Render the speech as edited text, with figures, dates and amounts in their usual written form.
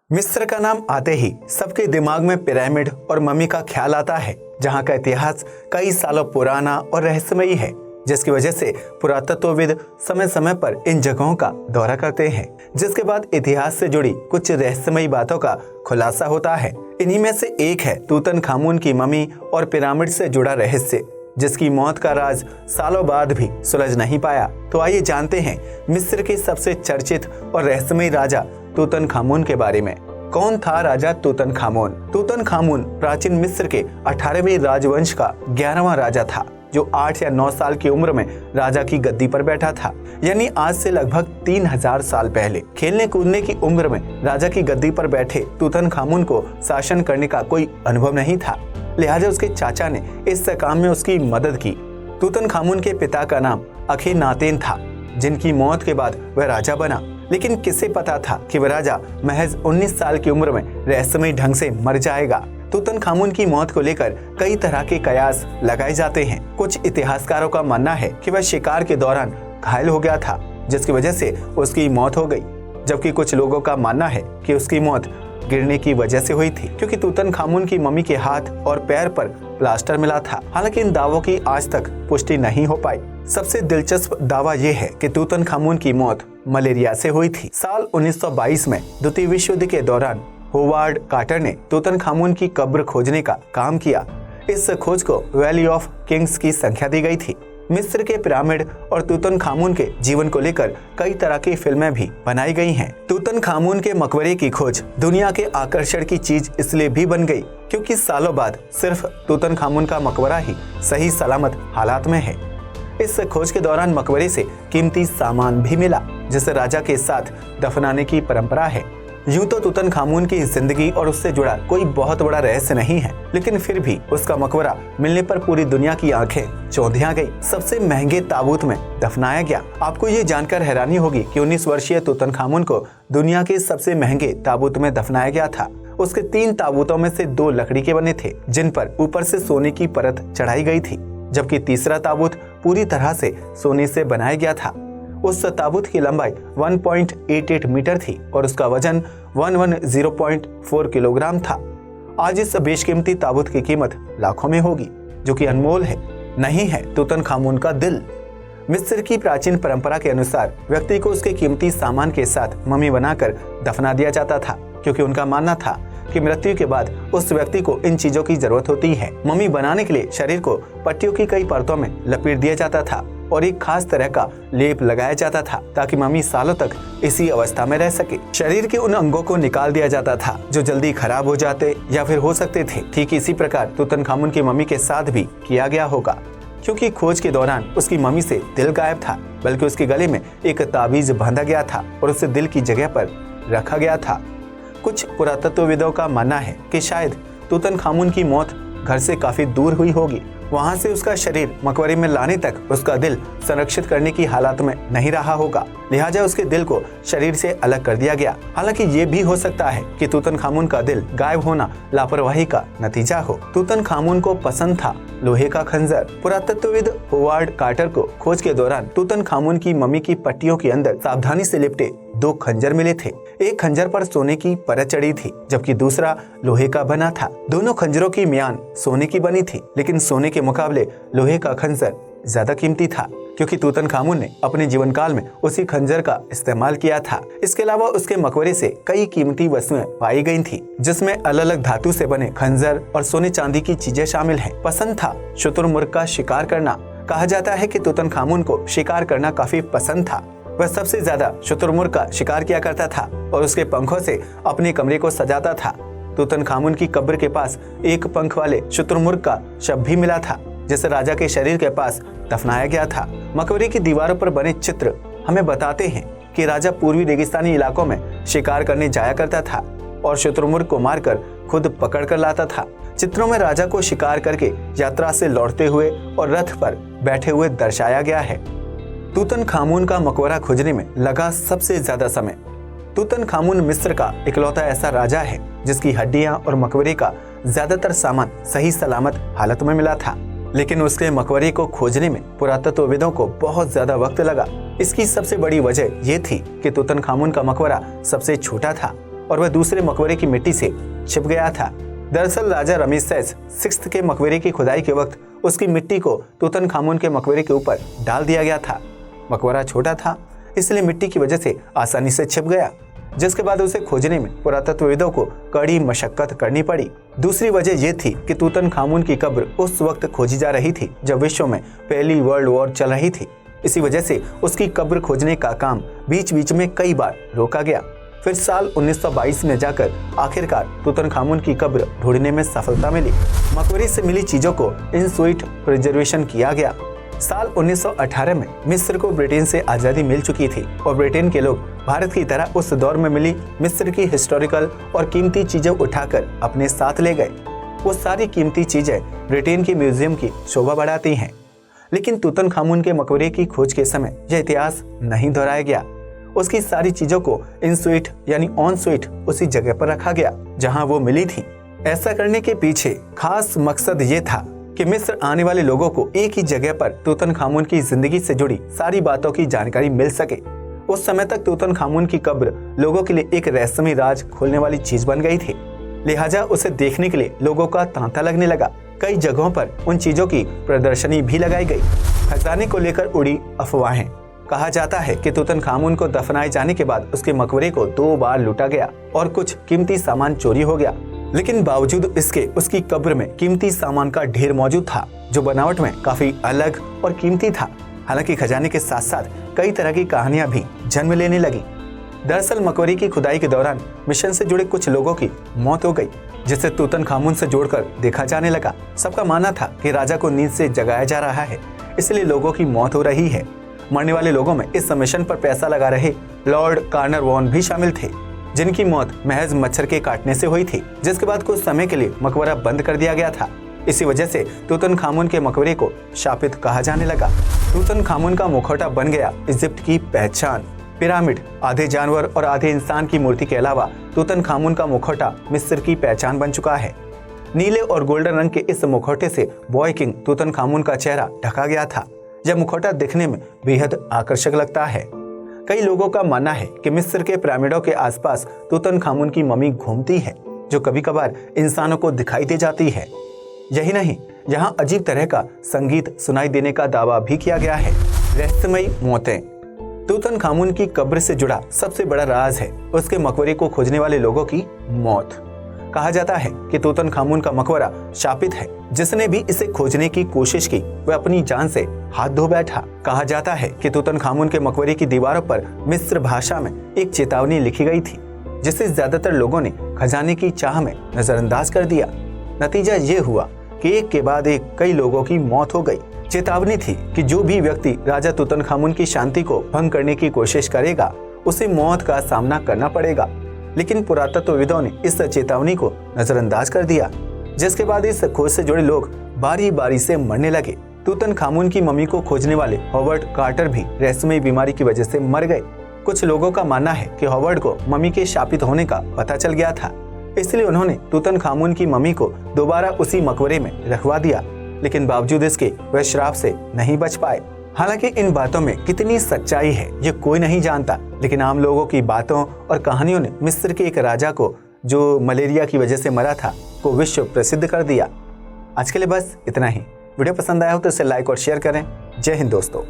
मिस्र का नाम आते ही सबके दिमाग में पिरामिड और मम्मी का ख्याल आता है, जहां का इतिहास कई सालों पुराना और रहस्यमयी है, जिसकी वजह से पुरातत्वविद समय समय पर इन जगहों का दौरा करते हैं, जिसके बाद इतिहास से जुड़ी कुछ रहस्यमयी बातों का खुलासा होता है। इन्हीं में से एक है तूतनखामुन की मम्मी और पिरामिड से जुड़ा रहस्य, जिसकी मौत का राज सालों बाद भी सुलझ नहीं पाया। तो आइए जानते हैं मिस्र के सबसे चर्चित और रहस्यमयी राजा तूतनखामुन के बारे में। कौन था राजा तूतनखामुन? तूतनखामुन प्राचीन मिस्र के 18वें राजवंश का 11वां राजा था, जो 8 या 9 साल की उम्र में राजा की गद्दी पर बैठा था। यानी आज से लगभग 3000 साल पहले। खेलने कूदने की उम्र में राजा की गद्दी पर बैठे तूतनखामुन को शासन करने का कोई अनुभव नहीं था, लिहाजा उसके चाचा ने इस काम में उसकी मदद की। तूतनखामुन के पिता का नाम अखेनातेन था, जिनकी मौत के बाद वह राजा बना। लेकिन किसे पता था कि वह राजा महज 19 साल की उम्र में रहस्यमयी ढंग से मर जाएगा। तूतनखामुन की मौत को लेकर कई तरह के कयास लगाए जाते हैं। कुछ इतिहासकारों का मानना है कि वह शिकार के दौरान घायल हो गया था, जिसकी वजह से उसकी मौत हो गई, जबकि कुछ लोगों का मानना है कि उसकी मौत गिरने की वजह से हुई थी, क्योंकि तूतनखामुन की मम्मी के हाथ और पैर पर प्लास्टर मिला था। हालांकि इन दावों की आज तक पुष्टि नहीं हो पाई। सबसे दिलचस्प दावा यह है कि तूतनखामुन की मौत मलेरिया से हुई थी। साल 1922 में द्वितीय विश्व युद्ध के दौरान होवार्ड कार्टर ने तूतनखामुन की कब्र खोजने का काम किया। इस खोज को वैली ऑफ किंग्स की संख्या दी गई थी। मिस्र के पिरामिड और तूतनखामुन के जीवन को लेकर कई तरह की फिल्में भी बनाई गई हैं। तूतनखामुन के मकबरे की खोज दुनिया के आकर्षण की चीज इसलिए भी बन गई, क्योंकि सालों बाद सिर्फ तूतनखामुन का मकबरा ही सही सलामत हालात में है। इस खोज के दौरान मकबरे से कीमती सामान भी मिला, जिसे राजा के साथ दफनाने की परंपरा है। यूं तो तूतनखामुन की जिंदगी और उससे जुड़ा कोई बहुत बड़ा रहस्य नहीं है, लेकिन फिर भी उसका मकबरा मिलने पर पूरी दुनिया की आंखें चौंधिया गई। सबसे महंगे ताबूत में दफनाया गया। आपको ये जानकर हैरानी होगी कि 19 वर्षीय तूतनखामुन को दुनिया के सबसे महंगे ताबूत में दफनाया गया था। उसके 3 ताबूतों में से 2 लकड़ी के बने थे, जिन पर ऊपर से सोने की परत चढ़ाई गई थी, जबकि तीसरा ताबूत पूरी तरह से सोने से बनाया गया था। उस ताबूत की लंबाई 1.88 मीटर थी और उसका वजन 110.4 किलोग्राम था। आज इस बेशकीमती ताबूत की कीमत लाखों में होगी, जो कि अनमोल है। नहीं है तूतनखामुन का दिल। मिस्र की प्राचीन परंपरा के अनुसार व्यक्ति को उसके कीमती सामान के साथ मम्मी बनाकर दफना दिया जाता था, क्योंकि उनका मानना था कि मृत्यु के बाद उस व्यक्ति को इन चीजों की जरूरत होती है। मम्मी बनाने के लिए शरीर को पट्टियों की कई परतों में लपेट दिया जाता था और एक खास तरह का लेप लगाया जाता था, ताकि मम्मी सालों तक इसी अवस्था में रह सके। शरीर के उन अंगों को निकाल दिया जाता था जो जल्दी खराब हो जाते या फिर हो सकते थे। ठीक इसी प्रकार तूतनखामुन की मम्मी के साथ भी किया गया होगा, क्योंकि खोज के दौरान उसकी मम्मी से दिल गायब था, बल्कि उसके गले में एक ताबीज बांधा गया था और उसे दिल की जगह पर रखा गया था। कुछ पुरातत्वविदों का मानना है कि शायद तूतनखामुन की मौत घर से काफी दूर हुई होगी। वहां से उसका शरीर मकबरे में लाने तक उसका दिल संरक्षित करने की हालत में नहीं रहा होगा, लिहाजा उसके दिल को शरीर से अलग कर दिया गया। हालांकि ये भी हो सकता है कि तूतनखामुन का दिल गायब होना लापरवाही का नतीजा हो। तूतनखामुन को पसंद था लोहे का खंजर। पुरातत्वविद होवार्ड कार्टर को खोज के दौरान तूतनखामुन की मम्मी की पट्टियों के अंदर सावधानी से लिपटे 2 खंजर मिले थे। एक खंजर पर सोने की परत चढ़ी थी, जबकि दूसरा लोहे का बना था। दोनों खंजरों की म्यान सोने की बनी थी, लेकिन सोने के मुकाबले लोहे का खंजर ज्यादा कीमती था, क्योंकि तूतनखामुन ने अपने जीवन काल में उसी खंजर का इस्तेमाल किया था। इसके अलावा उसके मकबरे से कई कीमती वस्तुएं पाई गई थी, जिसमें अलग अलग धातु से बने खंजर और सोने चांदी की चीजें शामिल हैं। पसंद था शुतुरमुर्ग का शिकार करना। कहा जाता है कि तूतनखामुन को शिकार करना काफी पसंद था। वह सबसे ज्यादा शुतुरमुर्ग का शिकार किया करता था और उसके पंखों से अपने कमरे को सजाता था। तूतनखामुन की कब्र के पास एक पंख वाले शुतुरमुर्ग का शव भी मिला था, जिसे राजा के शरीर के पास दफनाया गया था। मकबरे की दीवारों पर बने चित्र हमें बताते हैं कि राजा पूर्वी रेगिस्तानी इलाकों में शिकार करने जाया करता था और शुतुरमुर्ग को मारकर खुद पकड़ कर लाता था। चित्रों में राजा को शिकार करके यात्रा से लौटते हुए और रथ पर बैठे हुए दर्शाया गया है। तूतनखामुन का मकबरा खोजने में लगा सबसे ज्यादा समय। तूतनखामुन मिस्र का इकलौता ऐसा राजा है जिसकी हड्डियां और मकबरे का ज्यादातर सामान सही सलामत हालत में मिला था, लेकिन उसके मकबरे को खोजने में पुरातत्वविदों को बहुत ज्यादा वक्त लगा। इसकी सबसे बड़ी वजह यह थी कि तूतनखामुन का मकबरा सबसे छोटा था और वह दूसरे मकबरे की मिट्टी से छिप गया था। दरअसल राजा रमीसेस सिक्स्थ के मकबरे की खुदाई के वक्त उसकी मिट्टी को तूतनखामुन के मकबरे के ऊपर डाल दिया गया था। मकबरा छोटा था, इसलिए मिट्टी की वजह से आसानी से छिप गया, जिसके बाद उसे खोजने में पुरातत्वविदों को कड़ी मशक्कत करनी पड़ी। दूसरी वजह यह थी कि तूतनखामुन की कब्र उस वक्त खोजी जा रही थी जब विश्व में पहली वर्ल्ड वॉर चल रही थी। इसी वजह से उसकी कब्र खोजने का काम बीच बीच में कई बार रोका गया। फिर साल 1922 में जाकर आखिरकार तूतनखामुन की कब्र ढूंढने में सफलता मिली। मकबरे से मिली चीजों को इन स्वीट प्रिजर्वेशन किया गया। साल 1918 में मिस्र को ब्रिटेन से आज़ादी मिल चुकी थी और ब्रिटेन के लोग भारत की तरह उस दौर में मिली मिस्र की हिस्टोरिकल और कीमती चीजें उठाकर अपने साथ ले गए। वो सारी कीमती चीजें ब्रिटेन की म्यूजियम की शोभा बढ़ाती हैं। लेकिन तूतनखामुन के मकबरे की खोज के समय यह इतिहास नहीं दोहराया गया। उसकी सारी चीजों को इन स्वीट यानी ऑन स्वीट उसी जगह पर रखा गया जहां वो मिली थी। ऐसा करने के पीछे खास मकसद ये था कि मिस्र आने वाले लोगों को एक ही जगह पर तूतनखामुन की जिंदगी से जुड़ी सारी बातों की जानकारी मिल सके। उस समय तक तूतनखामुन की कब्र लोगों के लिए एक रहस्यमय राज खोलने वाली चीज बन गई थी, लिहाजा उसे देखने के लिए लोगों का तांता लगने लगा। कई जगहों पर उन चीजों की प्रदर्शनी भी लगाई गई। खजाने को लेकर उड़ी अफवाहें। कहा जाता है कि तूतनखामुन को दफनाए जाने के बाद उसके मकबरे को 2 बार लूटा गया और कुछ कीमती सामान चोरी हो गया। लेकिन बावजूद इसके उसकी कब्र में कीमती सामान का ढेर मौजूद था, जो बनावट में काफी अलग और कीमती था। हालांकि खजाने के साथ साथ कई तरह की कहानियां भी जन्म लेने लगी। दरअसल मकबरे की खुदाई के दौरान मिशन से जुड़े कुछ लोगों की मौत हो गई, जिसे तूतनखामुन से जोड़कर देखा जाने लगा। सबका मानना था कि राजा को नींद से जगाया जा रहा है, इसलिए लोगों की मौत हो रही है। मरने वाले लोगों में इस मिशन पर पैसा लगा रहे लॉर्ड कार्नरवॉन भी शामिल थे, जिनकी मौत महज मच्छर के काटने से हुई थी, जिसके बाद कुछ समय के लिए मकबरा बंद कर दिया गया था। इसी वजह से तूतनखामुन के मकबरे को शापित कहा जाने लगा। तूतनखामुन का मुखौटा बन गया इजिप्ट की पहचान। पिरामिड, आधे जानवर और आधे इंसान की मूर्ति के अलावा तूतनखामुन का मुखौटा मिस्र की पहचान बन चुका है। नीले और गोल्डन रंग के इस मुखौटे से बॉय किंग तूतनखामुन का चेहरा ढका गया था। यह मुखौटा दिखने में बेहद आकर्षक लगता है। कई लोगों का मानना है कि मिस्र के पिरामिडों के आसपास तूतनखामुन की मम्मी घूमती है, जो कभी कभार इंसानों को दिखाई दे जाती है। यही नहीं, यहाँ अजीब तरह का संगीत सुनाई देने का दावा भी किया गया है। रहस्यमयी मौतें। तूतनखामुन की कब्र से जुड़ा सबसे बड़ा राज है उसके मकबरे को खोजने वाले लोगों की मौत। कहा जाता है कि तूतनखामुन का मकबरा शापित है। जिसने भी इसे खोजने की कोशिश की वह अपनी जान से हाथ धो बैठा। कहा जाता है कि तूतनखामुन के मकबरे की दीवारों पर मिस्र भाषा में एक चेतावनी लिखी गई थी, जिसे ज्यादातर लोगों ने खजाने की चाह में नजरअंदाज कर दिया। नतीजा ये हुआ कि एक के बाद एक कई लोगों की मौत हो गई। चेतावनी थी कि जो भी व्यक्ति राजा तूतनखामुन की शांति को भंग करने की कोशिश करेगा उसे मौत का सामना करना पड़ेगा। लेकिन पुरातत्वविदों ने इस चेतावनी को नजरअंदाज कर दिया, जिसके बाद इस खोज से जुड़े लोग बारी बारी से मरने लगे। तूतनखामुन की मम्मी को खोजने वाले हॉवर्ड कार्टर भी रहस्यमयी बीमारी की वजह से मर गए। कुछ लोगों का मानना है कि हॉवर्ड को मम्मी के शापित होने का पता चल गया था, इसलिए उन्होंने तूतनखामुन की मम्मी को दोबारा उसी मकबरे में रखवा दिया। लेकिन बावजूद इसके वह श्राप से नहीं बच पाए। हालांकि इन बातों में कितनी सच्चाई है ये कोई नहीं जानता, लेकिन आम लोगों की बातों और कहानियों ने मिस्र के एक राजा को, जो मलेरिया की वजह से मरा था, को विश्व प्रसिद्ध कर दिया। आज के लिए बस इतना ही। वीडियो पसंद आया हो तो इसे लाइक और शेयर करें। जय हिंद दोस्तों।